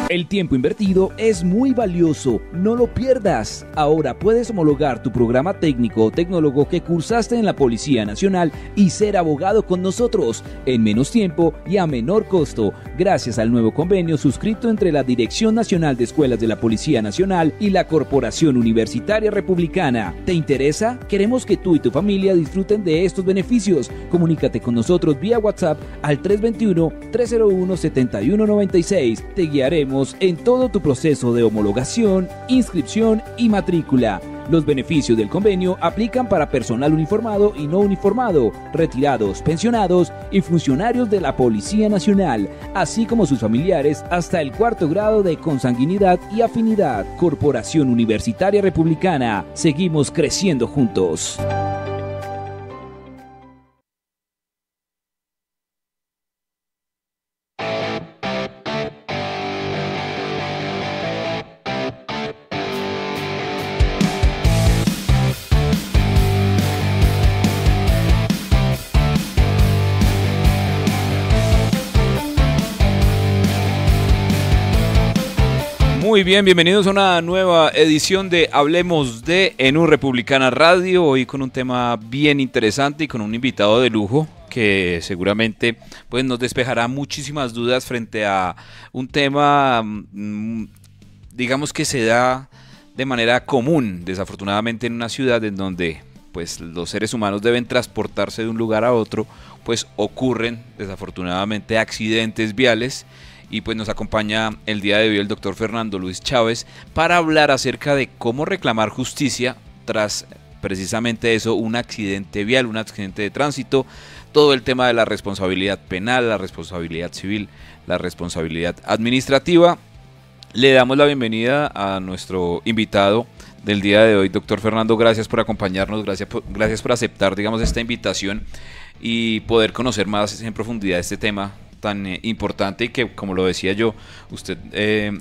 El tiempo invertido es muy valioso, no lo pierdas. Ahora puedes homologar tu programa técnico o tecnólogo que cursaste en la Policía Nacional y ser abogado con nosotros en menos tiempo y a menor costo, gracias al nuevo convenio suscrito entre la Dirección Nacional de Escuelas de la Policía Nacional y la Corporación Universitaria Republicana. ¿Te interesa? Queremos que tú y tu familia disfruten de estos beneficios. Comunícate con nosotros vía WhatsApp al 321-301-7196. Te guiaremos en todo tu proceso de homologación, inscripción y matrícula. Los beneficios del convenio aplican para personal uniformado y no uniformado, retirados, pensionados y funcionarios de la Policía Nacional, así como sus familiares hasta el 4º grado de consanguinidad y afinidad. Corporación Universitaria Republicana. Seguimos creciendo juntos. Muy bien, bienvenidos a una nueva edición de Hablemos de en un Republicana Radio, hoy con un tema bien interesante y con un invitado de lujo que seguramente pues, nos despejará muchísimas dudas frente a un tema, digamos que se da de manera común, desafortunadamente en una ciudad en donde pues, los seres humanos deben transportarse de un lugar a otro, pues ocurren desafortunadamente accidentes viales. Y pues nos acompaña el día de hoy el doctor Fernando Luis Chávez para hablar acerca de cómo reclamar justicia tras precisamente eso, un accidente vial, un accidente de tránsito, todo el tema de la responsabilidad penal, la responsabilidad civil, la responsabilidad administrativa. Le damos la bienvenida a nuestro invitado del día de hoy, doctor Fernando, gracias por acompañarnos, gracias por aceptar, digamos, esta invitación y poder conocer más en profundidad este tema tan importante y que, como lo decía yo, usted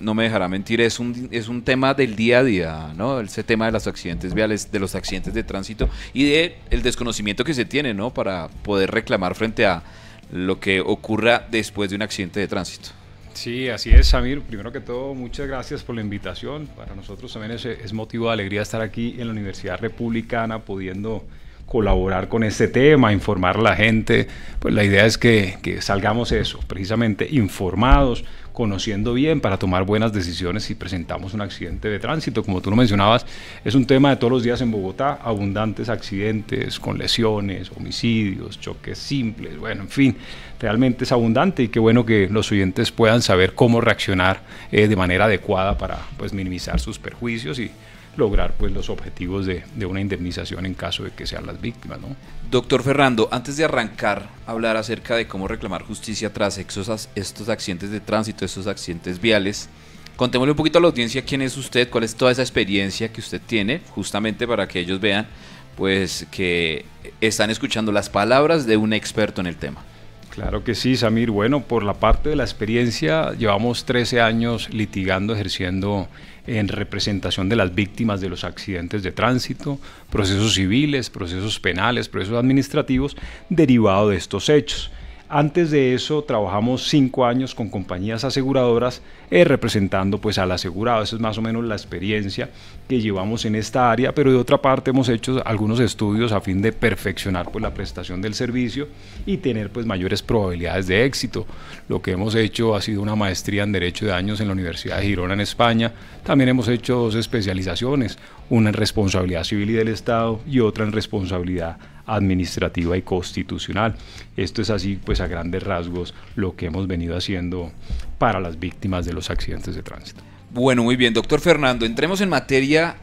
no me dejará mentir, es un tema del día a día, ¿no? Ese tema de los accidentes viales, de los accidentes de tránsito y de el desconocimiento que se tiene, ¿no? Para poder reclamar frente a lo que ocurra después de un accidente de tránsito. Sí, así es, Samir. Primero que todo, muchas gracias por la invitación. Para nosotros también es motivo de alegría estar aquí en la Universidad Republicana pudiendo colaborar con este tema, informar a la gente. Pues la idea es que salgamos eso, precisamente informados, conociendo bien para tomar buenas decisiones si presentamos un accidente de tránsito. Como tú lo mencionabas, es un tema de todos los días en Bogotá, abundantes accidentes con lesiones, homicidios, choques simples, bueno, en fin, realmente es abundante y qué bueno que los oyentes puedan saber cómo reaccionar de manera adecuada para pues, minimizar sus perjuicios y lograr pues los objetivos de una indemnización en caso de que sean las víctimas, ¿no? Doctor Fernando, antes de arrancar a hablar acerca de cómo reclamar justicia tras estos accidentes de tránsito, estos accidentes viales, contémosle un poquito a la audiencia quién es usted, cuál es toda esa experiencia que usted tiene, justamente para que ellos vean pues que están escuchando las palabras de un experto en el tema. Claro que sí, Samir. Bueno, por la parte de la experiencia, llevamos 13 años litigando, ejerciendo en representación de las víctimas de los accidentes de tránsito, procesos civiles, procesos penales, procesos administrativos derivados de estos hechos. Antes de eso trabajamos 5 años con compañías aseguradoras representando pues al asegurado. Esa es más o menos la experiencia que llevamos en esta área, pero de otra parte hemos hecho algunos estudios a fin de perfeccionar pues la prestación del servicio y tener pues mayores probabilidades de éxito. Lo que hemos hecho ha sido una maestría en Derecho de Daños en la Universidad de Girona en España. También hemos hecho 2 especializaciones, una en responsabilidad civil y del Estado y otra en responsabilidad administrativa y constitucional. Esto es así pues a grandes rasgos lo que hemos venido haciendo para las víctimas de los accidentes de tránsito. Bueno, muy bien, doctor Fernando, entremos en materia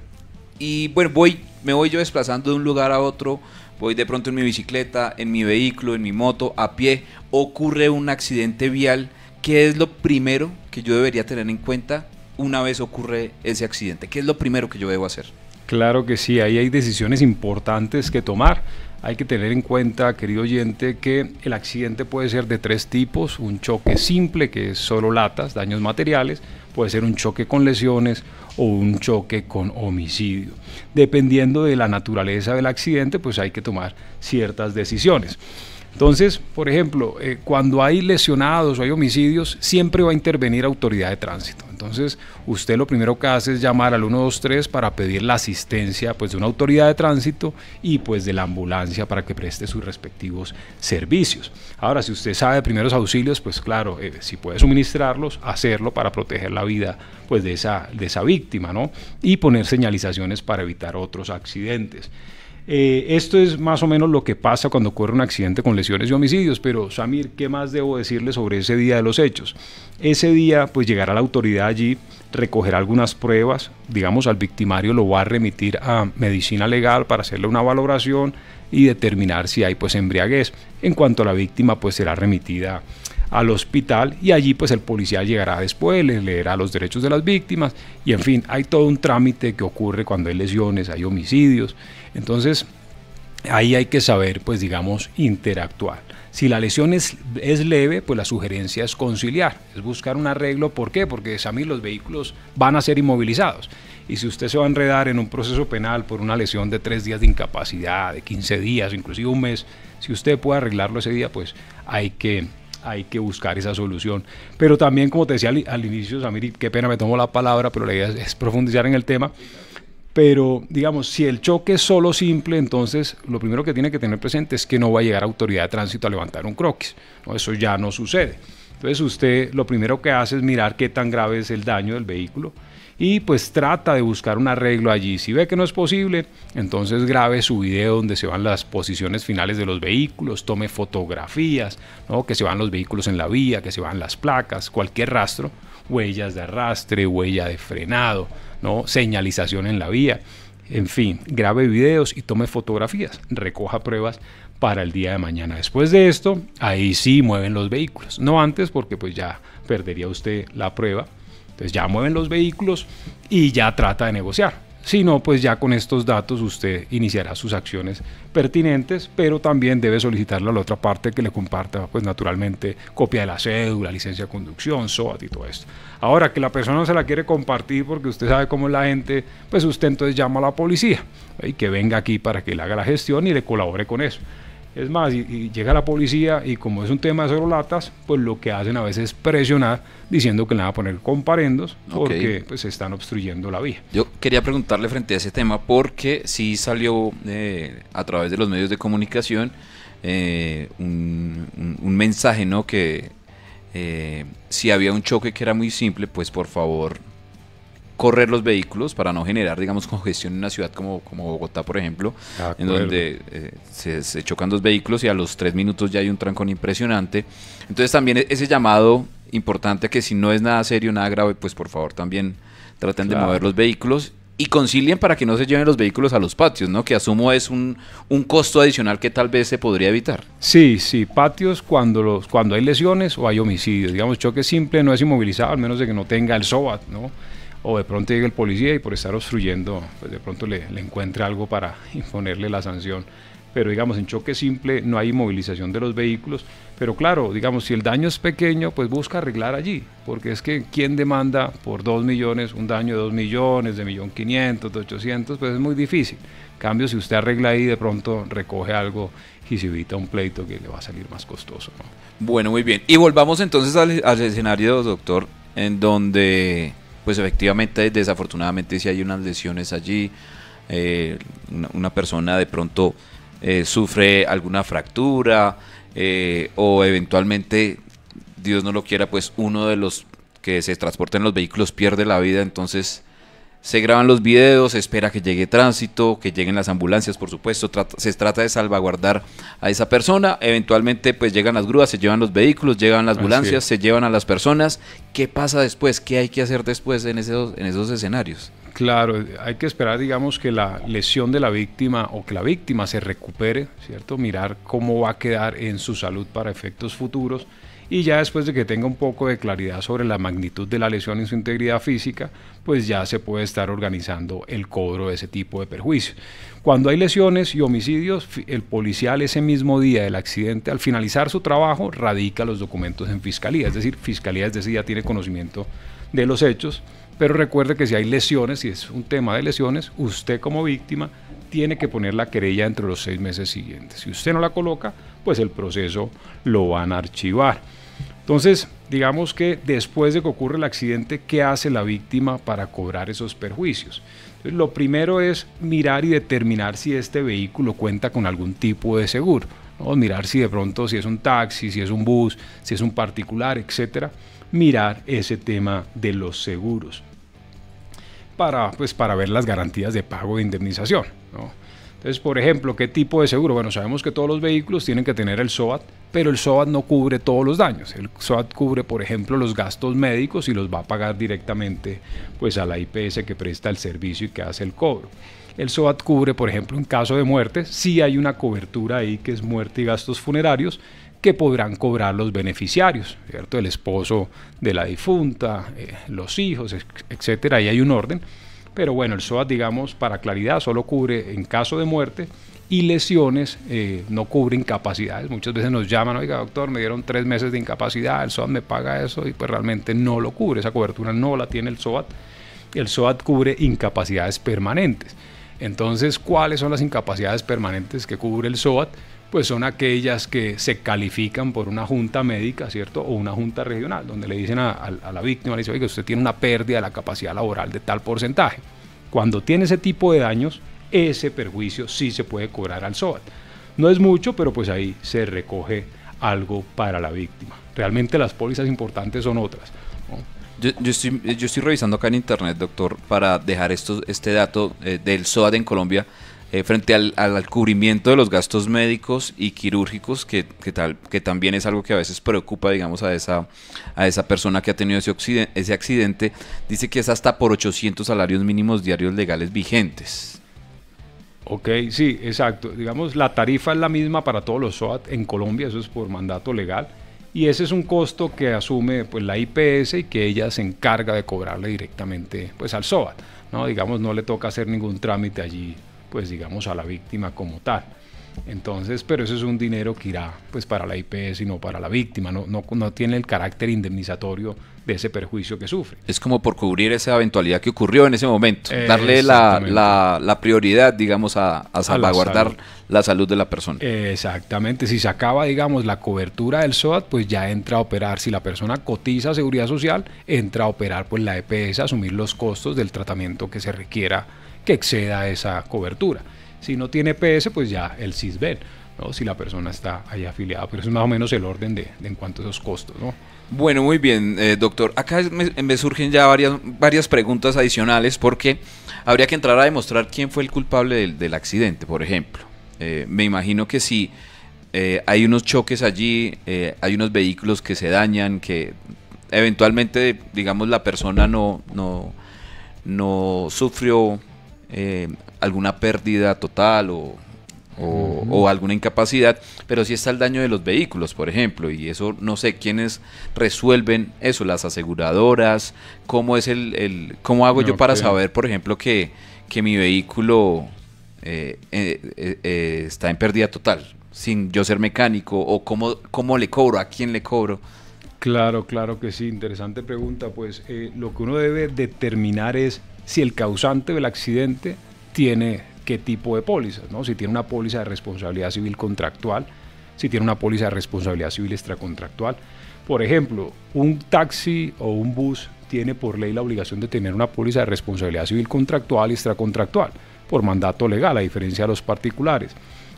y bueno, me voy yo desplazando de un lugar a otro, voy de pronto en mi bicicleta, en mi vehículo, en mi moto, a pie, ocurre un accidente vial. ¿Qué es lo primero que yo debería tener en cuenta una vez ocurre ese accidente? ¿Qué es lo primero que yo debo hacer? Claro que sí, ahí hay decisiones importantes que tomar. Hay que tener en cuenta, querido oyente, que el accidente puede ser de 3 tipos. Un choque simple, que es solo latas, daños materiales. Puede ser un choque con lesiones o un choque con homicidio. Dependiendo de la naturaleza del accidente, pues hay que tomar ciertas decisiones. Entonces, por ejemplo, cuando hay lesionados o hay homicidios, siempre va a intervenir autoridad de tránsito. Entonces, usted lo primero que hace es llamar al 123 para pedir la asistencia pues, de una autoridad de tránsito y pues de la ambulancia para que preste sus respectivos servicios. Ahora, si usted sabe de primeros auxilios, pues claro, si puede suministrarlos, hacerlo para proteger la vida pues, de esa víctima, ¿no? Y poner señalizaciones para evitar otros accidentes. Esto es más o menos lo que pasa cuando ocurre un accidente con lesiones y homicidios, pero Samir, ¿qué más debo decirle sobre ese día de los hechos? Ese día pues llegará la autoridad allí, recogerá algunas pruebas, digamos al victimario lo va a remitir a medicina legal para hacerle una valoración y determinar si hay pues embriaguez. En cuanto a la víctima pues será remitida al hospital y allí pues el policía llegará después, les leerá los derechos de las víctimas y en fin, hay todo un trámite que ocurre cuando hay lesiones, hay homicidios. Entonces ahí hay que saber pues digamos interactuar. Si la lesión es leve, pues la sugerencia es conciliar, es buscar un arreglo. ¿Por qué? Porque Samir, los vehículos van a ser inmovilizados y si usted se va a enredar en un proceso penal por una lesión de 3 días de incapacidad, de 15 días, inclusive un mes, si usted puede arreglarlo ese día, pues hay que buscar esa solución. Pero también, como te decía al inicio, Samir, qué pena me tomo la palabra, pero la idea es profundizar en el tema. Pero, digamos, si el choque es solo simple, entonces lo primero que tiene que tener presente es que no va a llegar autoridad de tránsito a levantar un croquis, ¿no? Eso ya no sucede. Entonces usted lo primero que hace es mirar qué tan grave es el daño del vehículo y pues trata de buscar un arreglo allí. Si ve que no es posible, entonces grabe su video donde se van las posiciones finales de los vehículos, tome fotografías, ¿no? Que se van los vehículos en la vía, que se van las placas, cualquier rastro, huellas de arrastre, huella de frenado, ¿no? Señalización en la vía, en fin, grabe videos y tome fotografías, recoja pruebas para el día de mañana. Después de esto, ahí sí mueven los vehículos, no antes porque pues ya perdería usted la prueba. Entonces ya mueven los vehículos y ya trata de negociar. Si no, pues ya con estos datos usted iniciará sus acciones pertinentes, pero también debe solicitarle a la otra parte que le comparta, pues naturalmente, copia de la cédula, licencia de conducción, SOAT y todo esto. Ahora, que la persona no se la quiere compartir porque usted sabe cómo es la gente, pues usted entonces llama a la policía y que venga aquí para que le haga la gestión y le colabore con eso. Es más, y llega la policía y como es un tema de cerolatas, pues lo que hacen a veces es presionar diciendo que le van a poner comparendos porque pues se están obstruyendo la vía. Yo quería preguntarle frente a ese tema porque sí salió a través de los medios de comunicación un mensaje, ¿no? Que si había un choque que era muy simple, pues por favor correr los vehículos para no generar, digamos, congestión en una ciudad como Bogotá, por ejemplo, en donde se chocan dos vehículos y a los 3 minutos ya hay un trancón impresionante. Entonces también ese llamado importante a que si no es nada serio, nada grave, pues por favor también traten de mover los vehículos y concilien para que no se lleven los vehículos a los patios, ¿no? Que asumo es un costo adicional que tal vez se podría evitar. Sí, patios cuando hay lesiones o hay homicidios. Digamos, choque simple no es inmovilizado, al menos de que no tenga el SOAT, ¿no? O de pronto llegue el policía y por estar obstruyendo, pues de pronto le encuentre algo para imponerle la sanción. Pero digamos, en choque simple no hay inmovilización de los vehículos. Pero claro, digamos, si el daño es pequeño, pues busca arreglar allí. Porque es que ¿quién demanda por 2 millones un daño de 2 millones, de 1.500.000, de 800? Pues es muy difícil. En cambio, si usted arregla ahí, de pronto recoge algo y se evita un pleito que le va a salir más costoso, ¿no? Bueno, muy bien. Y volvamos entonces al escenario, doctor, en donde pues efectivamente, desafortunadamente, si hay unas lesiones allí, una persona de pronto sufre alguna fractura o eventualmente, Dios no lo quiera, pues uno de los que se transporta en los vehículos pierde la vida. Entonces se graban los videos, se espera que llegue tránsito, que lleguen las ambulancias, por supuesto, se trata de salvaguardar a esa persona. Eventualmente pues llegan las grúas, se llevan los vehículos, llegan las ambulancias, se llevan a las personas. ¿Qué pasa después? ¿Qué hay que hacer después en esos escenarios? Claro, hay que esperar, digamos, que la lesión de la víctima o que la víctima se recupere, ¿cierto? Mirar cómo va a quedar en su salud para efectos futuros. Y ya después de que tenga un poco de claridad sobre la magnitud de la lesión en su integridad física, pues ya se puede estar organizando el cobro de ese tipo de perjuicios. Cuando hay lesiones y homicidios, el policial ese mismo día del accidente, al finalizar su trabajo, radica los documentos en fiscalía, es decir, fiscalía desde ese día tiene conocimiento de los hechos, pero recuerde que si hay lesiones, si es un tema de lesiones, usted como víctima tiene que poner la querella entre los 6 meses siguientes. Si usted no la coloca, pues el proceso lo van a archivar. Entonces, digamos que después de que ocurre el accidente, ¿qué hace la víctima para cobrar esos perjuicios? Entonces, lo primero es mirar y determinar si este vehículo cuenta con algún tipo de seguro, ¿no? Mirar si de pronto, si es un taxi, si es un bus, si es un particular, etcétera. Mirar ese tema de los seguros para ver las garantías de pago de indemnización, ¿no? Entonces, por ejemplo, ¿qué tipo de seguro? Bueno, sabemos que todos los vehículos tienen que tener el SOAT, pero el SOAT no cubre todos los daños. El SOAT cubre, por ejemplo, los gastos médicos y los va a pagar directamente pues a la IPS que presta el servicio y que hace el cobro. El SOAT cubre, por ejemplo, en caso de muerte, sí hay una cobertura ahí que es muerte y gastos funerarios que podrán cobrar los beneficiarios, ¿cierto? El esposo de la difunta, los hijos, etcétera. Ahí hay un orden. Pero bueno, el SOAT, digamos, para claridad, solo cubre en caso de muerte y lesiones, no cubre incapacidades. Muchas veces nos llaman, oiga doctor, me dieron 3 meses de incapacidad, el SOAT me paga eso, y pues realmente no lo cubre, esa cobertura no la tiene el SOAT. El SOAT cubre incapacidades permanentes. Entonces, ¿cuáles son las incapacidades permanentes que cubre el SOAT? Pues son aquellas que se califican por una junta médica, ¿cierto? O una junta regional, donde le dicen a la víctima, le dicen, oiga, usted tiene una pérdida de la capacidad laboral de tal porcentaje. Cuando tiene ese tipo de daños, ese perjuicio sí se puede cobrar al SOAT. No es mucho, pero pues ahí se recoge algo para la víctima. Realmente las pólizas importantes son otras, ¿no? Yo estoy revisando acá en internet, doctor, para dejar este dato del SOAT en Colombia. Frente al cubrimiento de los gastos médicos y quirúrgicos, que también es algo que a veces preocupa, digamos, a esa persona que ha tenido ese accidente, dice que es hasta por 800 salarios mínimos diarios legales vigentes. Ok, sí, exacto. Digamos, la tarifa es la misma para todos los SOAT en Colombia, eso es por mandato legal, y ese es un costo que asume pues la IPS y que ella se encarga de cobrarle directamente pues al SOAT, ¿no? Digamos, no le toca hacer ningún trámite allí, pues digamos a la víctima como tal. Entonces, pero eso es un dinero que irá pues para la IPS y no para la víctima, no tiene el carácter indemnizatorio de ese perjuicio que sufre. Es como por cubrir esa eventualidad que ocurrió en ese momento, darle la prioridad, digamos, a salvaguardar la salud de la persona. Exactamente, si se acaba, digamos, la cobertura del SOAT, pues ya entra a operar, si la persona cotiza a Seguridad Social, entra a operar pues la EPS, a asumir los costos del tratamiento que se requiera que exceda esa cobertura. Si no tiene PS, pues ya el CISBEN, ¿no? Si la persona está ahí afiliada, pero eso es más o menos el orden en cuanto a esos costos, ¿no? Bueno, muy bien, doctor. Acá me surgen ya varias preguntas adicionales, porque habría que entrar a demostrar quién fue el culpable del accidente, por ejemplo. Me imagino que si hay unos choques allí, hay unos vehículos que se dañan, que eventualmente, digamos, la persona no sufrió alguna pérdida total o alguna incapacidad, pero sí está el daño de los vehículos, por ejemplo, y eso no sé quiénes resuelven eso, las aseguradoras, cómo es cómo hago yo para saber, por ejemplo, que mi vehículo está en pérdida total, sin yo ser mecánico, o cómo le cobro, a quién le cobro. Claro que sí, interesante pregunta. Pues lo que uno debe determinar es si el causante del accidente tiene qué tipo de pólizas, ¿no? Si tiene una póliza de responsabilidad civil contractual, si tiene una póliza de responsabilidad civil extracontractual. Por ejemplo, un taxi o un bus tiene por ley la obligación de tener una póliza de responsabilidad civil contractual y extracontractual, por mandato legal, a diferencia de los particulares.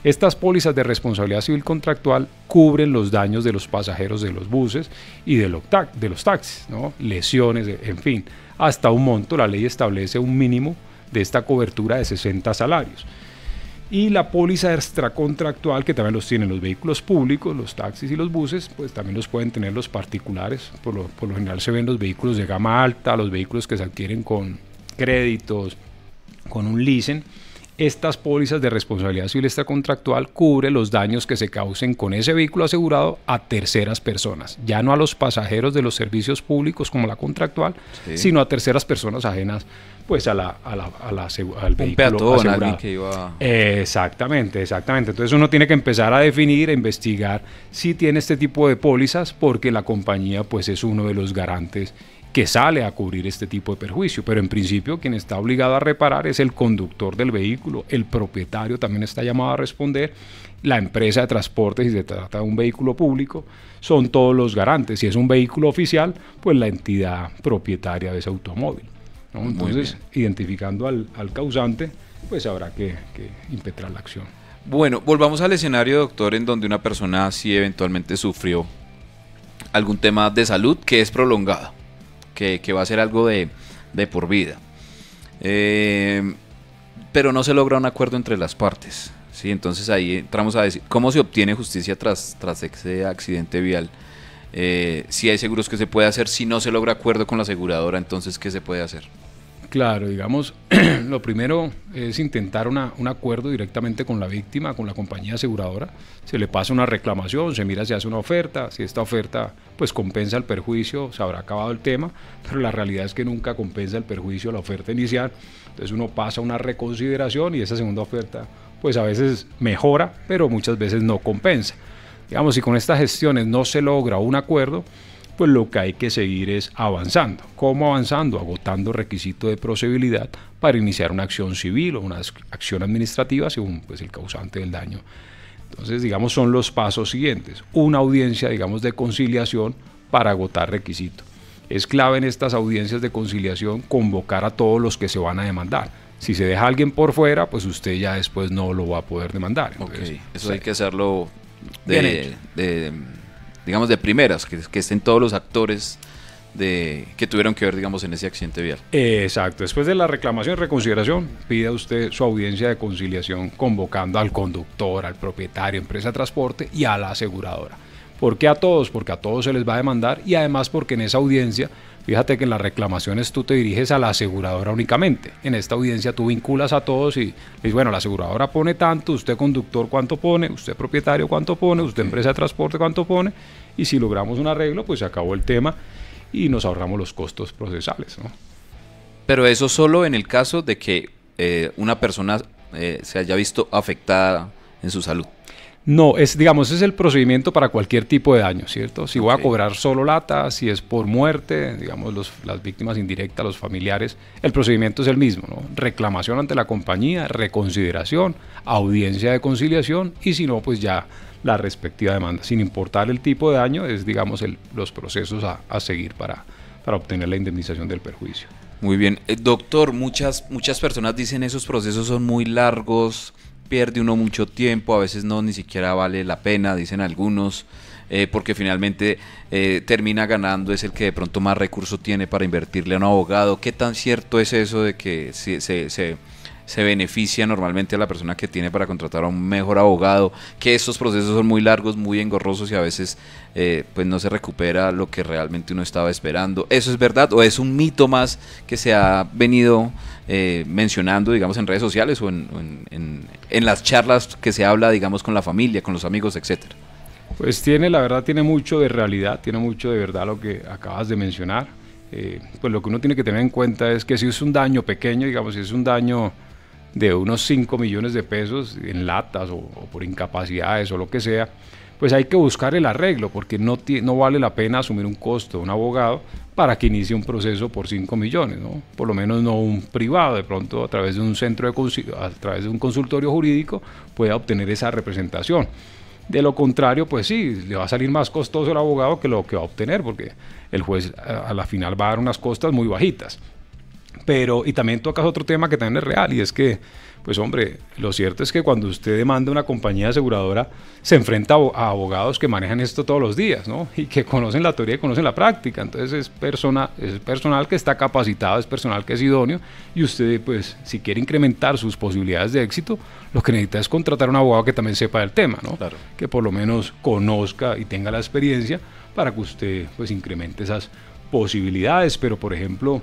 Estas pólizas de responsabilidad civil contractual cubren los daños de los pasajeros de los buses y de los taxis, ¿no? Lesiones, en fin, hasta un monto. La ley establece un mínimo de esta cobertura de 60 salarios. Y la póliza extracontractual, que también los tienen los vehículos públicos, los taxis y los buses, pues también los pueden tener los particulares. Por lo general se ven los vehículos de gama alta, los vehículos que se adquieren con créditos, con un leasing. Estas pólizas de responsabilidad civil extracontractual cubren los daños que se causen con ese vehículo asegurado a terceras personas, ya no a los pasajeros de los servicios públicos como la contractual, sí, sino a terceras personas ajenas pues al vehículo peatón, asegurado. Que iba... Exactamente. Entonces uno tiene que empezar a definir, a investigar si tiene este tipo de pólizas, porque la compañía pues es uno de los garantes que sale a cubrir este tipo de perjuicio, pero en principio quien está obligado a reparar es el conductor del vehículo, el propietario también está llamado a responder, la empresa de transporte si se trata de un vehículo público, son todos los garantes. Si es un vehículo oficial, pues la entidad propietaria de ese automóvil, ¿no? Entonces, identificando al causante, pues habrá que impetrar la acción. Bueno, volvamos al escenario, doctor, en donde una persona sí eventualmente sufrió algún tema de salud que es prolongado, que va a ser algo de por vida, pero no se logra un acuerdo entre las partes, ¿sí? Entonces ahí entramos a decir, ¿cómo se obtiene justicia tras ese accidente vial? Si hay seguros que se puede hacer, si no se logra acuerdo con la aseguradora, entonces ¿qué se puede hacer? Claro, digamos, lo primero es intentar un acuerdo directamente con la víctima, con la compañía aseguradora. Se le pasa una reclamación, se mira si hace una oferta, si esta oferta pues compensa el perjuicio, se habrá acabado el tema, pero la realidad es que nunca compensa el perjuicio la oferta inicial. Entonces uno pasa una reconsideración y esa segunda oferta pues a veces mejora, pero muchas veces no compensa. Digamos, si con estas gestiones no se logra un acuerdo, pues lo que hay que seguir es avanzando. ¿Cómo avanzando? Agotando requisito de procedibilidad para iniciar una acción civil o una acción administrativa según pues, el causante del daño. Entonces, digamos, son los pasos siguientes. Una audiencia, digamos, de conciliación para agotar requisito. Es clave en estas audiencias de conciliación convocar a todos los que se van a demandar. Si se deja a alguien por fuera, pues usted ya después no lo va a poder demandar. Entonces, eso hay que hacerlo digamos de primeras, que estén todos los actores que tuvieron que ver, digamos, en ese accidente vial. Exacto. Después de la reclamación y reconsideración, pida usted su audiencia de conciliación convocando al conductor, al propietario, empresa de transporte y a la aseguradora. ¿Por qué a todos? Porque a todos se les va a demandar y además porque en esa audiencia, fíjate que en las reclamaciones tú te diriges a la aseguradora únicamente. En esta audiencia tú vinculas a todos y dices, bueno, la aseguradora pone tanto, usted conductor cuánto pone, usted propietario cuánto pone, usted empresa de transporte cuánto pone, y si logramos un arreglo, pues se acabó el tema y nos ahorramos los costos procesales, ¿no? Pero eso solo en el caso de que una persona se haya visto afectada en su salud. No, digamos, es el procedimiento para cualquier tipo de daño, ¿cierto? Si voy a cobrar solo lata, si es por muerte, digamos, las víctimas indirectas, los familiares, el procedimiento es el mismo, ¿no? Reclamación ante la compañía, reconsideración, audiencia de conciliación y si no, pues ya la respectiva demanda. Sin importar el tipo de daño, es, digamos, los procesos a seguir para obtener la indemnización del perjuicio. Muy bien. Doctor, muchas personas dicen esos procesos son muy largos, pierde uno mucho tiempo, a veces no, ni siquiera vale la pena, dicen algunos, porque finalmente termina ganando es el que de pronto más recurso tiene para invertirle a un abogado. ¿Qué tan cierto es eso de que se beneficia normalmente a la persona que tiene para contratar a un mejor abogado, que estos procesos son muy largos, muy engorrosos y a veces pues no se recupera lo que realmente uno estaba esperando? ¿Eso es verdad o es un mito más que se ha venido mencionando, digamos, en redes sociales o en las charlas que se habla, digamos, con la familia, con los amigos, etcétera? Pues la verdad tiene mucho de realidad, tiene mucho de verdad lo que acabas de mencionar. Pues lo que uno tiene que tener en cuenta es que si es un daño pequeño, digamos, si es un daño de unos 5 millones de pesos en latas o por incapacidades o lo que sea, pues hay que buscar el arreglo porque no vale la pena asumir un costo de un abogado para que inicie un proceso por 5 millones, ¿no? Por lo menos no un privado, de pronto a través de un a través de un consultorio jurídico pueda obtener esa representación. De lo contrario, pues sí, le va a salir más costoso al abogado que lo que va a obtener porque el juez a la final va a dar unas costas muy bajitas. Y también tocas otro tema que también es real y es que, pues hombre, lo cierto es que cuando usted demanda a una compañía aseguradora se enfrenta a abogados que manejan esto todos los días, ¿no? Y que conocen la teoría y conocen la práctica. Entonces es personal que está capacitado, es personal que es idóneo y usted, pues, si quiere incrementar sus posibilidades de éxito, lo que necesita es contratar a un abogado que también sepa del tema, ¿no? Claro. Que por lo menos conozca y tenga la experiencia para que usted, pues, incremente esas posibilidades. Pero, por ejemplo,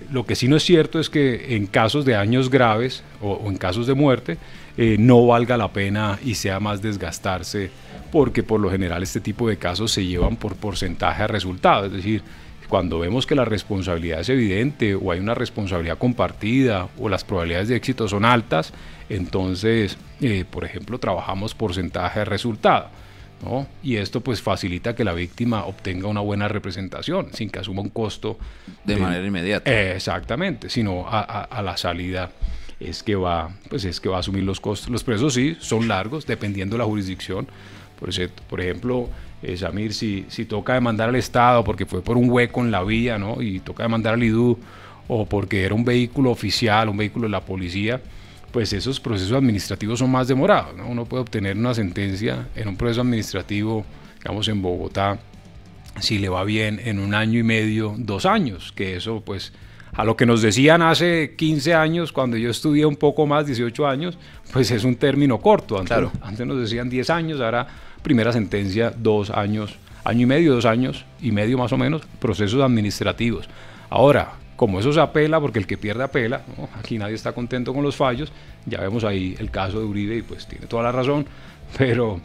lo que sí no es cierto es que en casos de daños graves o en casos de muerte no valga la pena y sea más desgastarse porque por lo general este tipo de casos se llevan por porcentaje de resultado, es decir, cuando vemos que la responsabilidad es evidente o hay una responsabilidad compartida o las probabilidades de éxito son altas, entonces, por ejemplo, trabajamos porcentaje de resultado. ¿no? Y esto pues facilita que la víctima obtenga una buena representación sin que asuma un costo de manera inmediata. Exactamente, sino a la salida es que va a asumir los costos. Los procesos sí son largos dependiendo de la jurisdicción. Por ejemplo, Samir, si toca demandar al Estado porque fue por un hueco en la vía, ¿no? Y toca demandar al IDU, o porque era un vehículo oficial, un vehículo de la policía, pues esos procesos administrativos son más demorados, ¿no? Uno puede obtener una sentencia en un proceso administrativo, digamos en Bogotá, si le va bien, en 1 año y medio, 2 años, que eso pues a lo que nos decían hace 15 años, cuando yo estudié un poco más, 18 años, pues es un término corto. Antes nos decían 10 años, ahora primera sentencia, 2 años, año y medio, 2 años y medio más o menos, procesos administrativos. Ahora, como eso se apela, porque el que pierde apela, ¿no? Aquí nadie está contento con los fallos, ya vemos ahí el caso de Uribe y pues tiene toda la razón, pero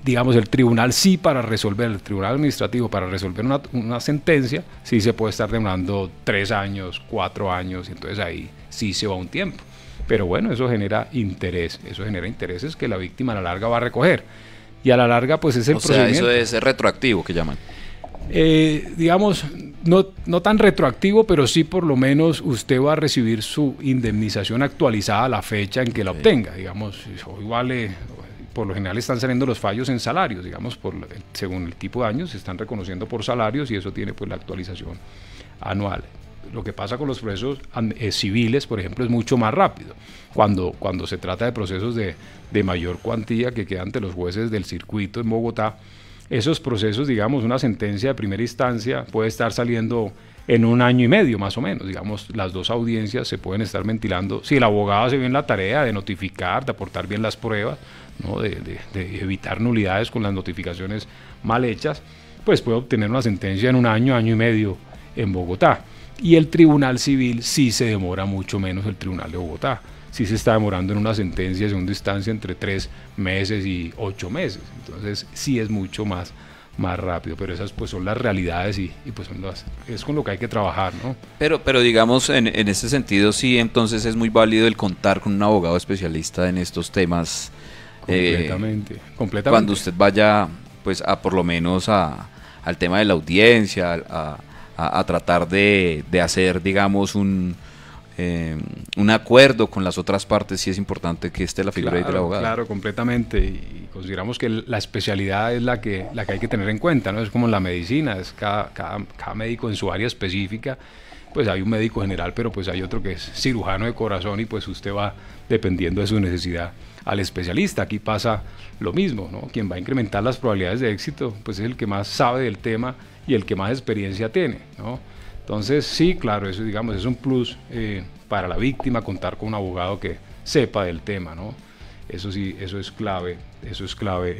digamos el tribunal sí para resolver, el tribunal administrativo para resolver una sentencia, sí se puede estar demorando 3 años, 4 años, entonces ahí sí se va un tiempo. Pero bueno, eso genera intereses que la víctima a la larga va a recoger. Y a la larga pues es el procedimiento. Eso es retroactivo que llaman. Digamos, no tan retroactivo, pero sí por lo menos usted va a recibir su indemnización actualizada a la fecha en que la obtenga. Digamos, hoy vale, por lo general están saliendo los fallos en salarios, digamos, según el tipo de años se están reconociendo por salarios y eso tiene pues la actualización anual. Lo que pasa con los procesos civiles, por ejemplo, es mucho más rápido. Cuando se trata de procesos de mayor cuantía que quedan ante los jueces del circuito en Bogotá, esos procesos, digamos, una sentencia de primera instancia puede estar saliendo en 1 año y medio más o menos. Digamos, las 2 audiencias se pueden estar ventilando. Si el abogado hace bien la tarea de notificar, de aportar bien las pruebas, ¿no? de evitar nulidades con las notificaciones mal hechas, pues puede obtener una sentencia en 1 año, año y medio en Bogotá. Y el Tribunal Civil sí se demora mucho menos, el Tribunal de Bogotá. Sí se está demorando en una sentencia de segunda instancia entre 3 meses y 8 meses. Entonces sí es mucho más rápido, pero esas pues son las realidades y pues es con lo que hay que trabajar, ¿no? Pero digamos, en este sentido sí, entonces es muy válido el contar con un abogado especialista en estos temas. Completamente. Cuando usted vaya pues por lo menos al tema de la audiencia, a tratar de hacer, digamos, un acuerdo con las otras partes, sí es importante que esté la figura del abogado. Claro, completamente, y consideramos que la especialidad es la que hay que tener en cuenta, ¿no? Es como en la medicina, es cada médico en su área específica, pues hay un médico general, pero pues hay otro que es cirujano de corazón y pues usted va, dependiendo de su necesidad, al especialista. Aquí pasa lo mismo, ¿no? Quien va a incrementar las probabilidades de éxito, pues es el que más sabe del tema y el que más experiencia tiene, ¿no? Entonces, sí, claro, eso, digamos, es un plus para la víctima, contar con un abogado que sepa del tema, ¿no? Eso sí, eso es clave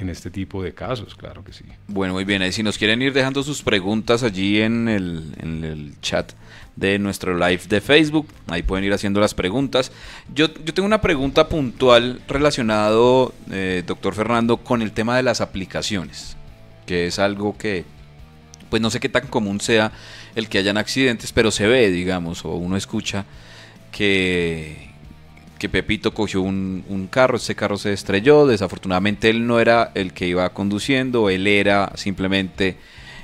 en este tipo de casos, claro que sí. Bueno, muy bien, si nos quieren ir dejando sus preguntas allí en el chat de nuestro live de Facebook, ahí pueden ir haciendo las preguntas. Yo tengo una pregunta puntual relacionado, doctor Fernando, con el tema de las aplicaciones, que es algo que pues no sé qué tan común sea el que hayan accidentes, pero se ve, digamos, o uno escucha que Pepito cogió un carro, ese carro se estrelló, desafortunadamente él no era el que iba conduciendo, él era simplemente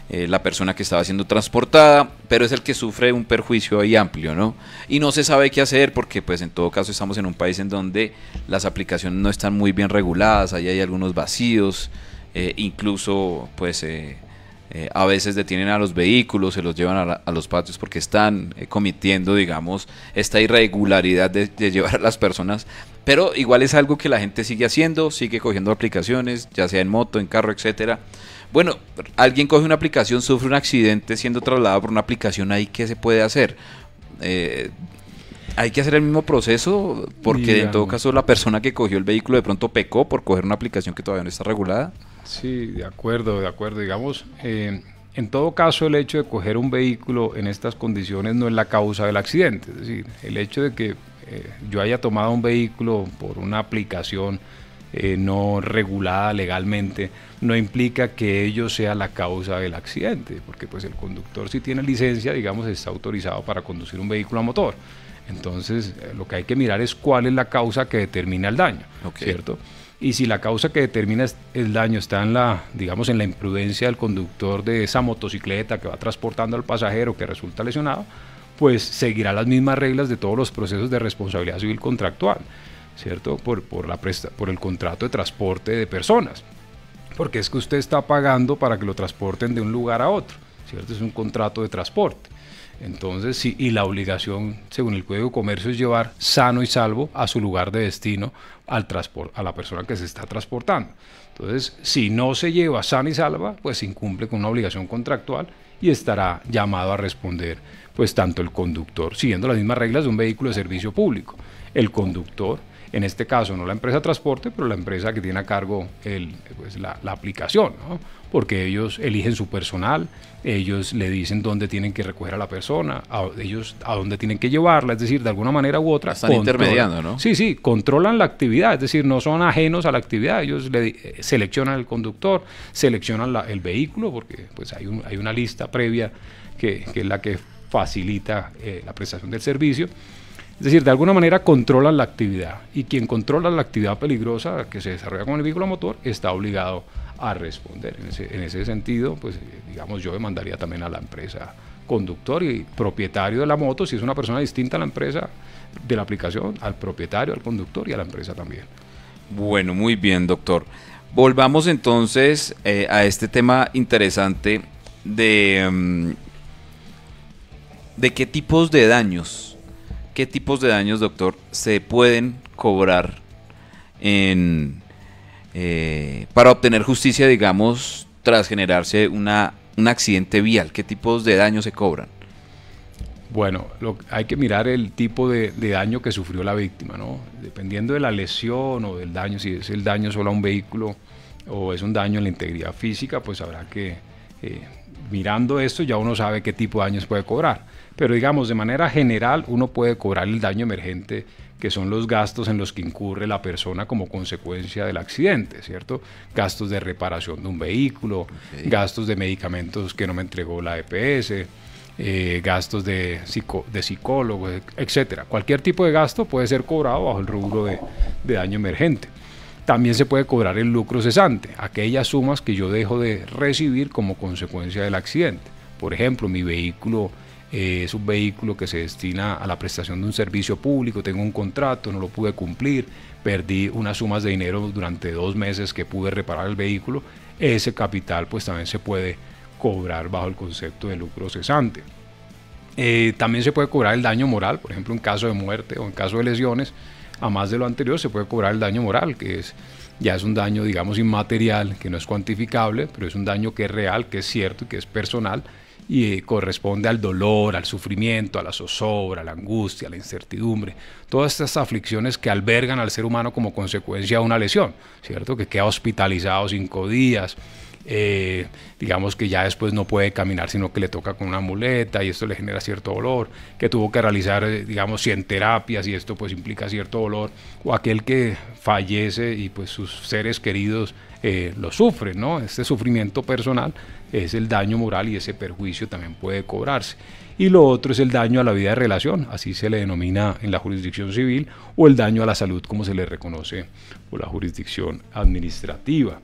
la persona que estaba siendo transportada, pero es el que sufre un perjuicio ahí amplio, ¿no? Y no se sabe qué hacer porque pues en todo caso estamos en un país en donde las aplicaciones no están muy bien reguladas, ahí hay algunos vacíos, incluso pues a veces detienen a los vehículos, se los llevan a los patios porque están cometiendo, digamos, esta irregularidad de llevar a las personas, pero igual es algo que la gente sigue haciendo, sigue cogiendo aplicaciones, ya sea en moto, en carro, etcétera. Bueno, alguien coge una aplicación, sufre un accidente siendo trasladado por una aplicación, ¿ahí qué se puede hacer? ¿Hay que hacer el mismo proceso? Porque digamos, en todo caso la persona que cogió el vehículo de pronto pecó por coger una aplicación que todavía no está regulada. Sí, de acuerdo, digamos, en todo caso el hecho de coger un vehículo en estas condiciones no es la causa del accidente, es decir, el hecho de que yo haya tomado un vehículo por una aplicación no regulada legalmente no implica que ello sea la causa del accidente, porque pues el conductor si tiene licencia, digamos, está autorizado para conducir un vehículo a motor. Entonces lo que hay que mirar es cuál es la causa que determina el daño, ¿cierto? y si la causa que determina el daño está en la, digamos, en la imprudencia del conductor de esa motocicleta que va transportando al pasajero que resulta lesionado, pues seguirá las mismas reglas de todos los procesos de responsabilidad civil contractual, ¿cierto? Por el contrato de transporte de personas, porque es que usted está pagando para que lo transporten de un lugar a otro, ¿cierto? Es un contrato de transporte. Entonces, sí, y la obligación, según el Código de Comercio, es llevar sano y salvo a su lugar de destino a la persona que se está transportando. Entonces, si no se lleva sana y salva, pues se incumple con una obligación contractual y estará llamado a responder, pues tanto el conductor, siguiendo las mismas reglas de un vehículo de servicio público, el conductor, en este caso no la empresa de transporte, pero la empresa que tiene a cargo la aplicación, ¿no? Porque ellos eligen su personal, ellos le dicen dónde tienen que recoger a la persona, ellos a dónde tienen que llevarla, es decir, de alguna manera u otra. Están intermediando, ¿no? Sí, controlan la actividad, es decir, no son ajenos a la actividad, ellos seleccionan el conductor, seleccionan el vehículo, porque pues hay una lista previa que es la que facilita la prestación del servicio. Es decir, de alguna manera controlan la actividad, y quien controla la actividad peligrosa que se desarrolla con el vehículo a motor está obligado a responder. En ese sentido, pues digamos, yo demandaría también a la empresa conductor y propietario de la moto, si es una persona distinta a la empresa de la aplicación, al propietario, al conductor y a la empresa también. Bueno, muy bien, doctor. Volvamos entonces a este tema interesante de qué tipos de daños. ¿Qué tipos de daños, doctor, se pueden cobrar para obtener justicia, digamos, tras generarse un accidente vial? ¿Qué tipos de daños se cobran? Bueno, hay que mirar el tipo de daño que sufrió la víctima, ¿no? Dependiendo de la lesión o del daño, si es el daño solo a un vehículo o es un daño en la integridad física, pues habrá que, mirando esto, ya uno sabe qué tipo de daños puede cobrar. Pero digamos, de manera general, uno puede cobrar el daño emergente, que son los gastos en los que incurre la persona como consecuencia del accidente, ¿cierto? Gastos de reparación de un vehículo, okay, gastos de medicamentos que no me entregó la EPS, gastos de psicólogo, etcétera. Cualquier tipo de gasto puede ser cobrado bajo el rubro de daño emergente. También se puede cobrar el lucro cesante, aquellas sumas que yo dejo de recibir como consecuencia del accidente. Por ejemplo, mi vehículo es un vehículo que se destina a la prestación de un servicio público, tengo un contrato, no lo pude cumplir, perdí unas sumas de dinero durante 2 meses que pude reparar el vehículo, ese capital pues también se puede cobrar bajo el concepto de lucro cesante. También se puede cobrar el daño moral, por ejemplo en caso de muerte o en caso de lesiones, a más de lo anterior se puede cobrar el daño moral, que ya es un daño, digamos, inmaterial, que no es cuantificable, pero es un daño que es real, que es cierto y que es personal, y corresponde al dolor, al sufrimiento, a la zozobra, a la angustia, a la incertidumbre, todas estas aflicciones que albergan al ser humano como consecuencia de una lesión, ¿cierto? Que queda hospitalizado 5 días, digamos que ya después no puede caminar, sino que le toca con una muleta y esto le genera cierto dolor, que tuvo que realizar, digamos, 100 terapias y esto pues implica cierto dolor, o aquel que fallece y pues sus seres queridos lo sufren, ¿no? Este sufrimiento personal es el daño moral y ese perjuicio también puede cobrarse. Y lo otro es el daño a la vida de relación, así se le denomina en la jurisdicción civil, o el daño a la salud, como se le reconoce por la jurisdicción administrativa.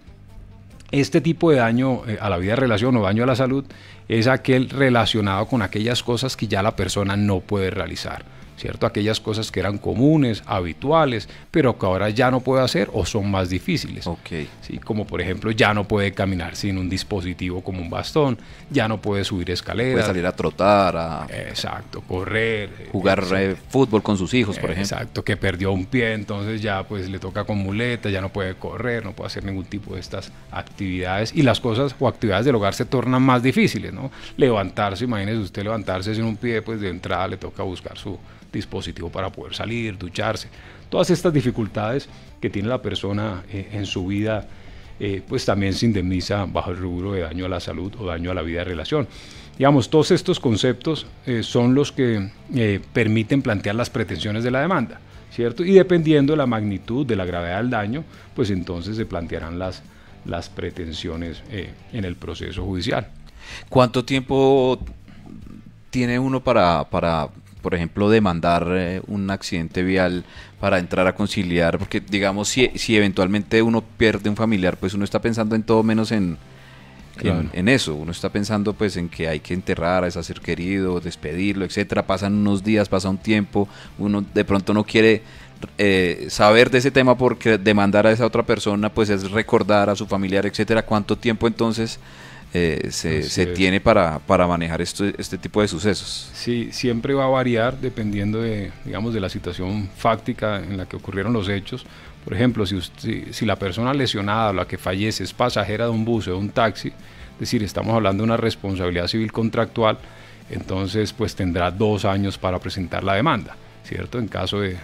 Este tipo de daño a la vida de relación o daño a la salud es aquel relacionado con aquellas cosas que ya la persona no puede realizar, ¿cierto? Aquellas cosas que eran comunes, habituales, pero que ahora ya no puede hacer o son más difíciles. Okay. ¿Sí? Como por ejemplo, ya no puede caminar sin un dispositivo como un bastón, ya no puede subir escaleras. Puede salir a trotar, exacto, correr. Jugar fútbol con sus hijos, por ejemplo. Exacto, que perdió un pie, entonces ya pues le toca con muleta, ya no puede correr, no puede hacer ningún tipo de estas actividades y las cosas o actividades del hogar se tornan más difíciles, ¿no? Levantarse, imagínese usted levantarse sin un pie, pues de entrada le toca buscar su dispositivo para poder salir, ducharse. Todas estas dificultades que tiene la persona en su vida, pues también se indemniza bajo el rubro de daño a la salud o daño a la vida de relación. Digamos, todos estos conceptos son los que permiten plantear las pretensiones de la demanda, ¿cierto? Y dependiendo de la magnitud, de la gravedad del daño, pues entonces se plantearán las pretensiones en el proceso judicial. ¿Cuánto tiempo tiene uno para por ejemplo, demandar un accidente vial para entrar a conciliar? Porque, digamos, si eventualmente uno pierde un familiar, pues uno está pensando en todo menos Claro. en eso. Uno está pensando pues en que hay que enterrar a ese ser querido, despedirlo, etcétera. Pasan unos días, pasa un tiempo, uno de pronto no quiere saber de ese tema porque demandar a esa otra persona pues es recordar a su familiar, etcétera. ¿Cuánto tiempo entonces se tiene para manejar este tipo de sucesos? Sí, siempre va a variar dependiendo de, digamos, de la situación fáctica en la que ocurrieron los hechos. Por ejemplo, si la persona lesionada o la que fallece es pasajera de un bus o de un taxi, es decir, estamos hablando de una responsabilidad civil contractual, entonces pues tendrá 2 años para presentar la demanda, ¿cierto? En caso de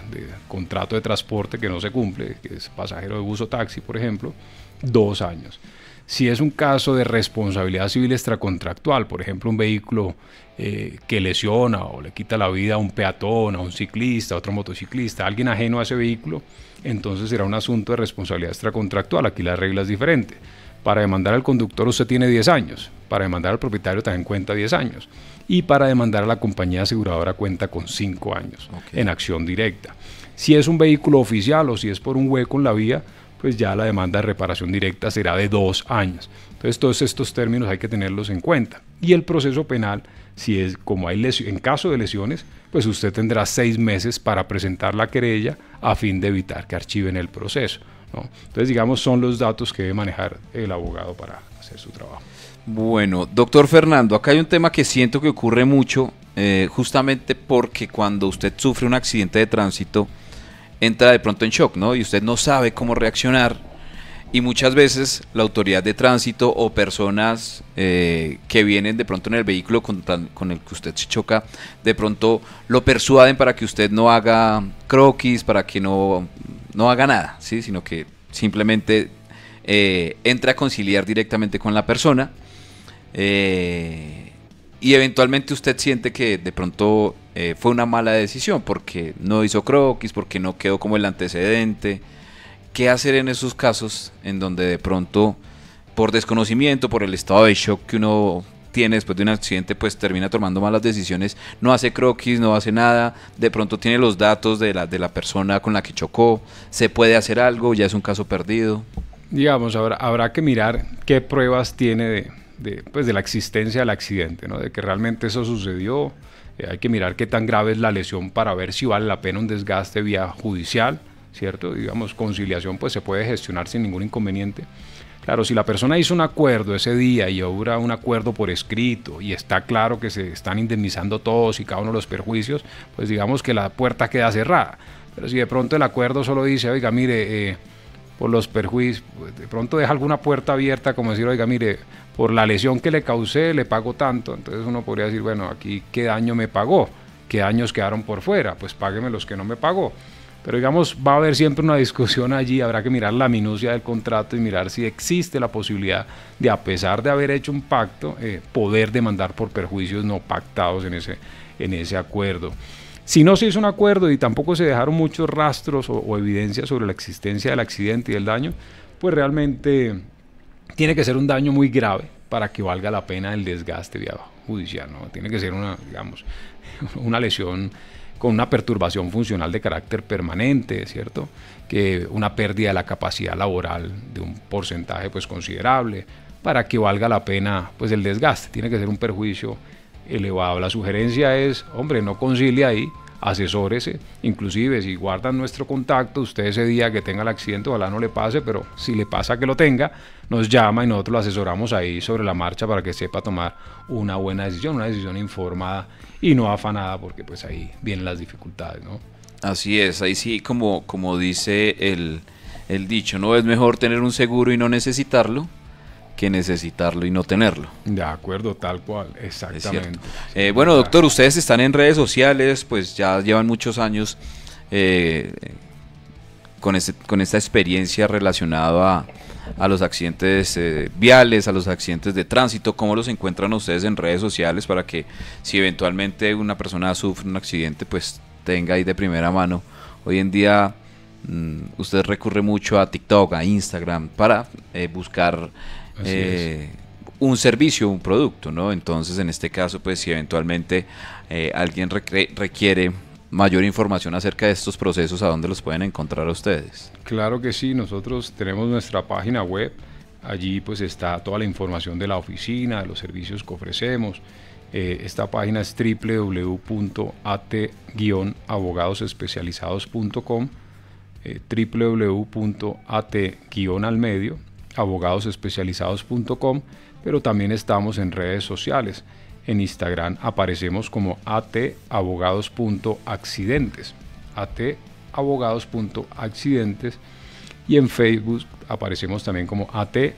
contrato de transporte que no se cumple, que es pasajero de bus o taxi, por ejemplo, 2 años. Si es un caso de responsabilidad civil extracontractual, por ejemplo, un vehículo que lesiona o le quita la vida a un peatón, a un ciclista, a otro motociclista, a alguien ajeno a ese vehículo, entonces será un asunto de responsabilidad extracontractual. Aquí la regla es diferente. Para demandar al conductor usted tiene 10 años, para demandar al propietario también cuenta 10 años, y para demandar a la compañía aseguradora cuenta con 5 años en acción directa. Si es un vehículo oficial o si es por un hueco en la vía, pues ya la demanda de reparación directa será de 2 años. Entonces todos estos términos hay que tenerlos en cuenta. Y el proceso penal, si es como hay en caso de lesiones, pues usted tendrá 6 meses para presentar la querella a fin de evitar que archiven el proceso, ¿no? Entonces, digamos, son los datos que debe manejar el abogado para hacer su trabajo. Bueno, doctor Fernando, acá hay un tema que siento que ocurre mucho, justamente porque cuando usted sufre un accidente de tránsito, entra de pronto en shock, ¿no? Y usted no sabe cómo reaccionar, y muchas veces la autoridad de tránsito o personas que vienen de pronto en el vehículo con el que usted se choca, de pronto lo persuaden para que usted no haga croquis, para que no haga nada, ¿sí? Sino que simplemente entre a conciliar directamente con la persona, y eventualmente usted siente que de pronto fue una mala decisión porque no hizo croquis, porque no quedó como el antecedente. ¿Qué hacer en esos casos en donde de pronto, por desconocimiento, por el estado de shock que uno tiene después de un accidente, pues termina tomando malas decisiones, no hace croquis, no hace nada, de pronto tiene los datos de la persona con la que chocó, se puede hacer algo, ya es un caso perdido? Digamos, habrá que mirar qué pruebas tiene pues de la existencia del accidente, ¿no? De que realmente eso sucedió. Hay que mirar qué tan grave es la lesión para ver si vale la pena un desgaste vía judicial, ¿cierto? Digamos, conciliación pues se puede gestionar sin ningún inconveniente. Claro, si la persona hizo un acuerdo ese día y hubo un acuerdo por escrito y está claro que se están indemnizando todos y cada uno de los perjuicios, pues digamos que la puerta queda cerrada. Pero si de pronto el acuerdo solo dice, oiga, mire, por los perjuicios, pues de pronto deja alguna puerta abierta, como decir, oiga, mire, por la lesión que le causé, le pago tanto. Entonces uno podría decir, bueno, aquí qué daño me pagó, qué daños quedaron por fuera, pues págueme los que no me pagó. Pero digamos, va a haber siempre una discusión allí, habrá que mirar la minucia del contrato y mirar si existe la posibilidad de, a pesar de haber hecho un pacto, poder demandar por perjuicios no pactados en ese acuerdo. Si no se hizo un acuerdo y tampoco se dejaron muchos rastros o evidencias sobre la existencia del accidente y del daño, pues realmente tiene que ser un daño muy grave para que valga la pena el desgaste vía judicial, ¿no? Tiene que ser una lesión con una perturbación funcional de carácter permanente, ¿cierto? Que una pérdida de la capacidad laboral de un porcentaje pues considerable para que valga la pena pues el desgaste. Tiene que ser un perjuicio elevado. La sugerencia es, hombre, no concilie ahí, asesórese, inclusive si guardan nuestro contacto, usted ese día que tenga el accidente, ojalá no le pase, pero si le pasa que lo tenga, nos llama y nosotros lo asesoramos ahí sobre la marcha para que sepa tomar una buena decisión, una decisión informada y no afanada, porque pues ahí vienen las dificultades, ¿no? Así es, ahí sí, como dice el dicho, ¿no? Es mejor tener un seguro y no necesitarlo que necesitarlo y no tenerlo. De acuerdo, tal cual, exactamente. Bueno, doctor, ustedes están en redes sociales, pues ya llevan muchos años con esta experiencia relacionada a los accidentes viales, a los accidentes de tránsito. ¿Cómo los encuentran ustedes en redes sociales para que si eventualmente una persona sufre un accidente, pues tenga ahí de primera mano? Hoy en día usted recurre mucho a TikTok, a Instagram, para buscar un servicio, un producto, ¿no? Entonces, en este caso, pues si eventualmente alguien requiere mayor información acerca de estos procesos, ¿a dónde los pueden encontrar a ustedes? Claro que sí, nosotros tenemos nuestra página web, allí pues está toda la información de la oficina, de los servicios que ofrecemos. Esta página es www.at-abogadosespecializados.com, www.at-abogadosespecializados.com, pero también estamos en redes sociales. En Instagram aparecemos como atabogados.accidentes, atabogados.accidentes, y en Facebook aparecemos también como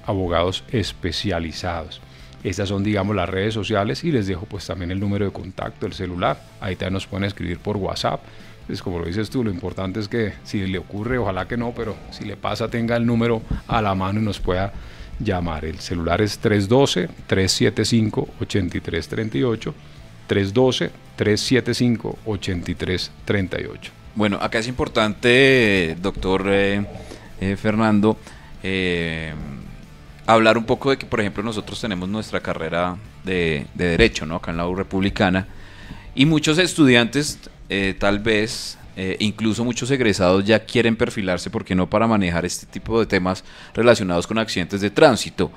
Abogados Especializados. Estas son, digamos, las redes sociales, y les dejo pues también el número de contacto, el celular. Ahí también nos pueden escribir por WhatsApp. Pues como lo dices tú, lo importante es que si le ocurre, ojalá que no, pero si le pasa, tenga el número a la mano y nos pueda llamar. El celular es 312-375-8338, 312-375-8338. Bueno, acá es importante, doctor Fernando, hablar un poco de que, por ejemplo, nosotros tenemos nuestra carrera de Derecho, ¿no? Acá en la U Republicana, y muchos estudiantes, tal vez, incluso muchos egresados ya quieren perfilarse, ¿por qué no?, para manejar este tipo de temas relacionados con accidentes de tránsito.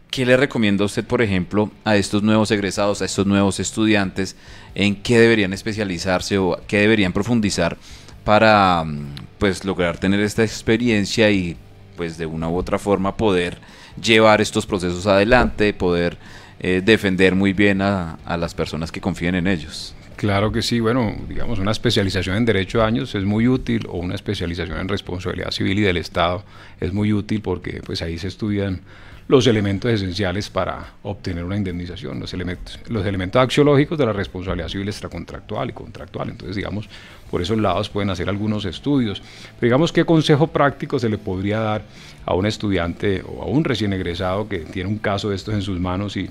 ¿Qué le recomienda usted, por ejemplo, a estos nuevos egresados, a estos nuevos estudiantes, en qué deberían especializarse o qué deberían profundizar para pues lograr tener esta experiencia y pues de una u otra forma poder llevar estos procesos adelante, poder defender muy bien a las personas que confíen en ellos? Claro que sí, bueno, digamos, una especialización en Derecho de Años es muy útil, o una especialización en Responsabilidad Civil y del Estado es muy útil, porque pues ahí se estudian los elementos esenciales para obtener una indemnización, los elementos axiológicos de la responsabilidad civil extracontractual y contractual. Entonces, digamos, por esos lados pueden hacer algunos estudios. Pero digamos, ¿qué consejo práctico se le podría dar a un estudiante o a un recién egresado que tiene un caso de estos en sus manos y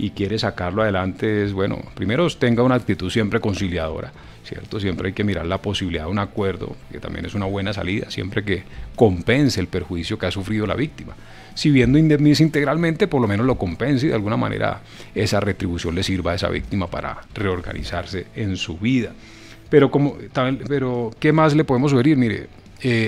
quiere sacarlo adelante? Es, bueno, primero tenga una actitud siempre conciliadora, ¿cierto? Siempre hay que mirar la posibilidad de un acuerdo, que también es una buena salida, siempre que compense el perjuicio que ha sufrido la víctima. Si bien no indemniza integralmente, por lo menos lo compense y de alguna manera esa retribución le sirva a esa víctima para reorganizarse en su vida. Pero ¿qué más le podemos sugerir? Mire,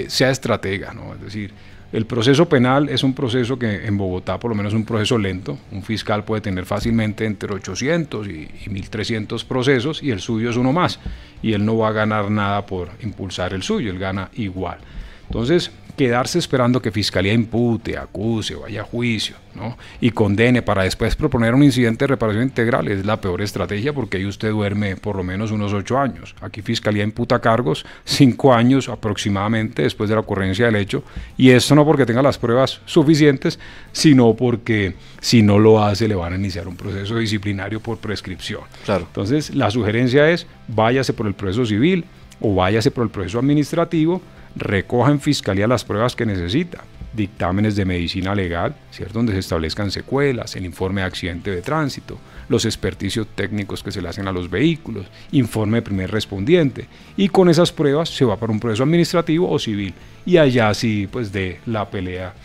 sea estratega, ¿no? Es decir, el proceso penal es un proceso que en Bogotá, por lo menos, es un proceso lento. Un fiscal puede tener fácilmente entre 800 y 1300 procesos, y el suyo es uno más, y él no va a ganar nada por impulsar el suyo, él gana igual. Entonces, quedarse esperando que Fiscalía impute, acuse, vaya a juicio, ¿no?, y condene para después proponer un incidente de reparación integral es la peor estrategia, porque ahí usted duerme por lo menos unos 8 años. Aquí Fiscalía imputa cargos 5 años aproximadamente después de la ocurrencia del hecho, y esto no porque tenga las pruebas suficientes, sino porque si no lo hace le van a iniciar un proceso disciplinario por prescripción. Claro. Entonces, la sugerencia es: váyase por el proceso civil o váyase por el proceso administrativo, recoja en Fiscalía las pruebas que necesita, dictámenes de medicina legal, ¿cierto?, donde se establezcan secuelas, el informe de accidente de tránsito, los experticios técnicos que se le hacen a los vehículos, informe de primer respondiente, y con esas pruebas se va para un proceso administrativo o civil, y allá sí, pues, de la pelea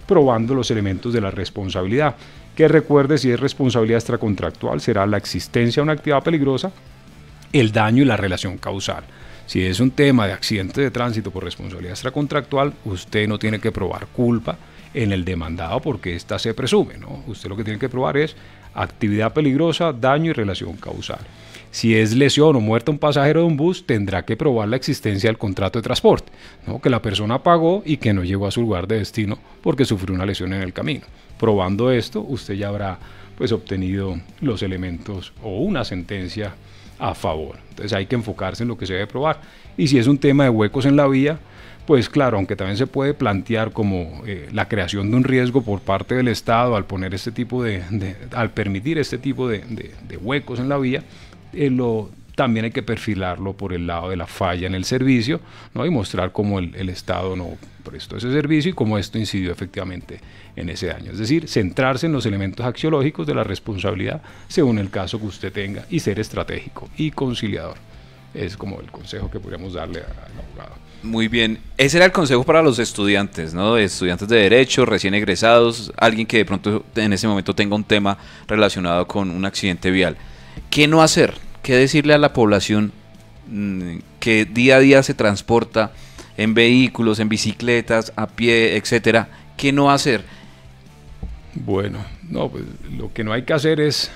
probando los elementos de la responsabilidad, que recuerde, si es responsabilidad extracontractual, será la existencia de una actividad peligrosa, el daño y la relación causal. Si es un tema de accidente de tránsito por responsabilidad extracontractual, usted no tiene que probar culpa en el demandado, porque ésta se presume, ¿no? Usted lo que tiene que probar es actividad peligrosa, daño y relación causal. Si es lesión o muerte un pasajero de un bus, tendrá que probar la existencia del contrato de transporte, ¿no?, que la persona pagó y que no llegó a su lugar de destino porque sufrió una lesión en el camino. Probando esto, usted ya habrá, pues, obtenido los elementos o una sentencia a favor. Entonces hay que enfocarse en lo que se debe probar. Y si es un tema de huecos en la vía, pues claro, aunque también se puede plantear como la creación de un riesgo por parte del Estado al poner al permitir este tipo de huecos en la vía, también hay que perfilarlo por el lado de la falla en el servicio, ¿no?, y mostrar cómo el Estado no prestó ese servicio y cómo esto incidió efectivamente en ese daño. Es decir, centrarse en los elementos axiológicos de la responsabilidad según el caso que usted tenga, y ser estratégico y conciliador. es como el consejo que podríamos darle al abogado. Muy bien, ese era el consejo para los estudiantes, ¿no? Estudiantes de Derecho, recién egresados, alguien que de pronto en ese momento tenga un tema relacionado con un accidente vial. ¿Qué no hacer? ¿Qué decirle a la población que día a día se transporta en vehículos, en bicicletas, a pie, etcétera? ¿Qué no hacer? Bueno, no, pues lo que no hay que hacer es...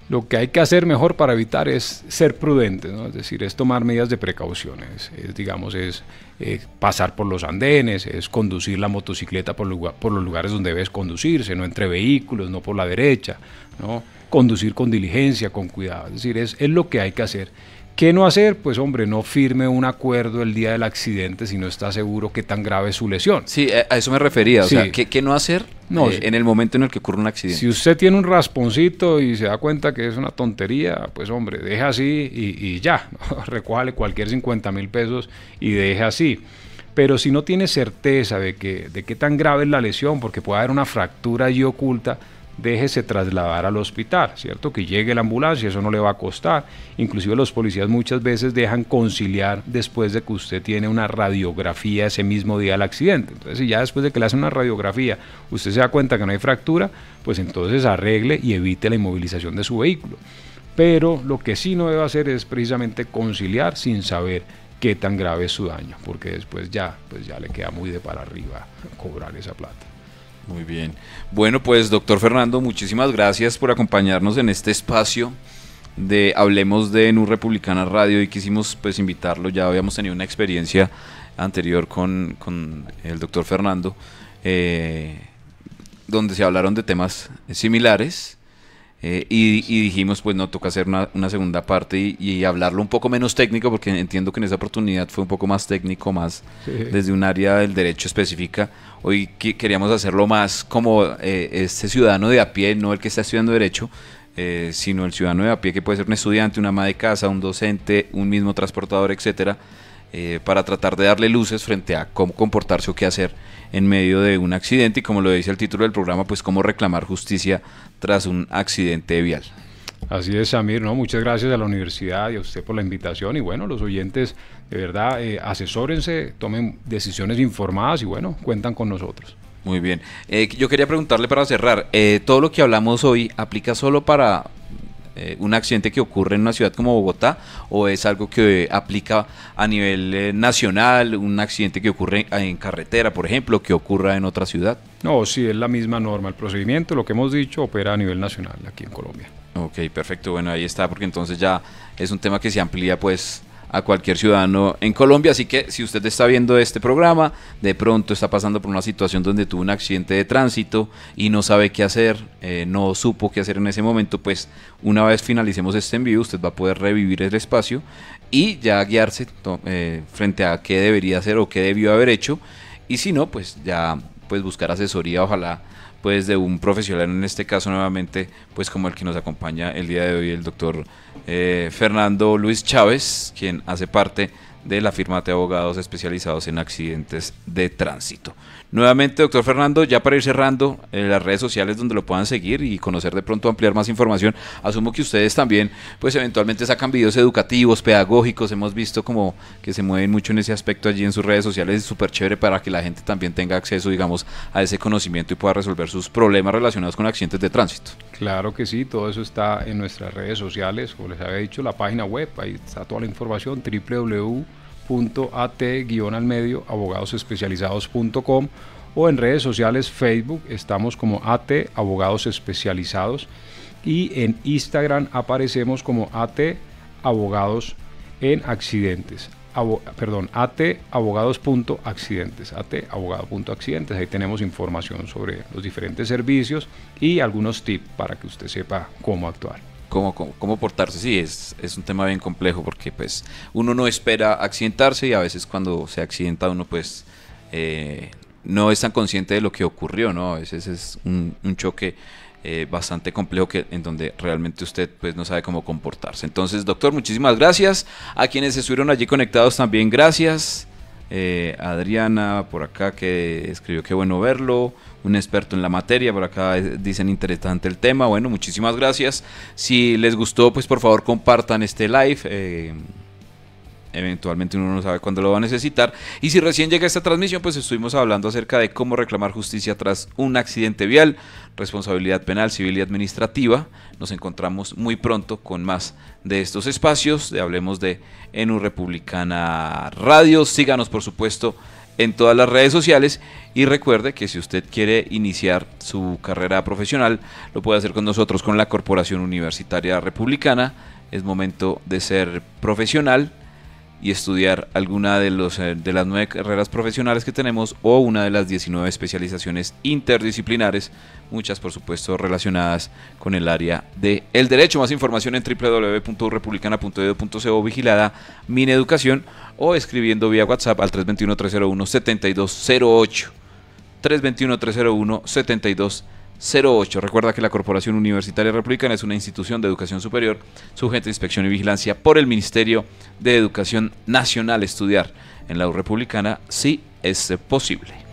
Lo que hay que hacer mejor para evitar es ser prudentes, ¿no? Es decir, es tomar medidas de precauciones, es pasar por los andenes, es conducir la motocicleta por los lugares donde debes conducirse, no entre vehículos, no por la derecha, ¿no? Conducir con diligencia, con cuidado, es decir, es lo que hay que hacer. ¿Qué no hacer? Pues hombre, no firme un acuerdo el día del accidente si no está seguro qué tan grave es su lesión. Sí, a eso me refería, o sí. sea, ¿qué no hacer en el momento en el que ocurre un accidente? Si usted tiene un rasponcito y se da cuenta que es una tontería, pues hombre, deja así y ya, ¿no? Recójale cualquier 50,000 pesos y deje así. Pero si no tiene certeza de qué tan grave es la lesión, porque puede haber una fractura allí oculta, déjese trasladar al hospital, ¿cierto? Que llegue la ambulancia, eso no le va a costar. Inclusive los policías muchas veces dejan conciliar después de que usted tiene una radiografía ese mismo día del accidente. Entonces, si ya después de que le hacen una radiografía usted se da cuenta que no hay fractura, pues entonces arregle y evite la inmovilización de su vehículo. Pero lo que sí no debe hacer es precisamente conciliar sin saber qué tan grave es su daño, porque después ya le queda muy de para arriba cobrar esa plata. Muy bien. Bueno, pues doctor Fernando, muchísimas gracias por acompañarnos en este espacio de Hablemos de Nu Republicana Radio, y quisimos pues invitarlo. Ya habíamos tenido una experiencia anterior con el doctor Fernando, donde se hablaron de temas similares, y dijimos pues no, toca hacer una segunda parte y hablarlo un poco menos técnico, porque entiendo que en esa oportunidad fue un poco más técnico, más desde un área del derecho específica. Hoy queríamos hacerlo más como este ciudadano de a pie, no el que está estudiando derecho, sino el ciudadano de a pie, que puede ser un estudiante, una ama de casa, un docente, un mismo transportador, etcétera, para tratar de darle luces frente a cómo comportarse o qué hacer en medio de un accidente, y como lo dice el título del programa, pues cómo reclamar justicia tras un accidente vial. Así es, Samir, ¿no? Muchas gracias a la universidad y a usted por la invitación, y bueno, los oyentes, de verdad, asesórense, tomen decisiones informadas y bueno, cuentan con nosotros. Muy bien. Yo quería preguntarle para cerrar, ¿todo lo que hablamos hoy aplica solo para un accidente que ocurre en una ciudad como Bogotá, o es algo que aplica a nivel nacional, un accidente que ocurre en carretera, por ejemplo, que ocurra en otra ciudad? No, sí, es la misma norma, el procedimiento, lo que hemos dicho, opera a nivel nacional aquí en Colombia. Ok, perfecto, bueno, ahí está, porque entonces ya es un tema que se amplía pues a cualquier ciudadano en Colombia. Así que si usted está viendo este programa, de pronto está pasando por una situación donde tuvo un accidente de tránsito y no sabe qué hacer, no supo qué hacer en ese momento, pues una vez finalicemos este envío, usted va a poder revivir el espacio y ya guiarse frente a qué debería hacer o qué debió haber hecho, y si no, pues ya pues buscar asesoría, ojalá pues de un profesional, en este caso nuevamente pues como el que nos acompaña el día de hoy, el doctor Fernando Luis Chávez, quien hace parte de la firma de abogados especializados en accidentes de tránsito. Nuevamente, doctor Fernando, ya para ir cerrando, las redes sociales donde lo puedan seguir y conocer, de pronto ampliar más información. Asumo que ustedes también pues eventualmente sacan videos educativos, pedagógicos, hemos visto como que se mueven mucho en ese aspecto allí en sus redes sociales, es súper chévere para que la gente también tenga acceso, digamos, a ese conocimiento y pueda resolver sus problemas relacionados con accidentes de tránsito. Claro que sí, todo eso está en nuestras redes sociales, como les había dicho, la página web, ahí está toda la información, www.at-abogadosespecializados.com, o en redes sociales, Facebook, estamos como AT Abogados Especializados, y en Instagram aparecemos como AT Abogados en Accidentes, AT Abogados.accidentes, AT-abogado.accidentes. Ahí tenemos información sobre los diferentes servicios y algunos tips para que usted sepa cómo actuar. Cómo portarse. Sí, es un tema bien complejo, porque pues uno no espera accidentarse, y a veces cuando se accidenta uno pues no es tan consciente de lo que ocurrió, ¿no? A veces es un choque bastante complejo en donde realmente usted pues no sabe cómo comportarse. Entonces, doctor, muchísimas gracias. A quienes estuvieron allí conectados también, gracias. Adriana por acá, que escribió que bueno verlo. un experto en la materia. Por acá dicen interesante el tema. Bueno, muchísimas gracias. Si les gustó, pues por favor compartan este live. Eventualmente uno no sabe cuándo lo va a necesitar. Y si recién llega esta transmisión, pues estuvimos hablando acerca de cómo reclamar justicia tras un accidente vial, responsabilidad penal, civil y administrativa. Nos encontramos muy pronto con más de estos espacios de Hablemos de ENU Republicana Radio. Síganos, por supuesto, en todas las redes sociales y recuerde que si usted quiere iniciar su carrera profesional, lo puede hacer con nosotros, con la Corporación Universitaria Republicana. Es momento de ser profesional y estudiar alguna de las 9 carreras profesionales que tenemos o una de las 19 especializaciones interdisciplinares, muchas por supuesto relacionadas con el área del derecho. Más información en www.republicana.edu.co, vigilada Mineducación, o escribiendo vía WhatsApp al 321-301-7208. 321-301-7208. Recuerda que la Corporación Universitaria Republicana es una institución de educación superior sujeta a inspección y vigilancia por el Ministerio de Educación Nacional. Estudiar en la U Republicana sí es posible.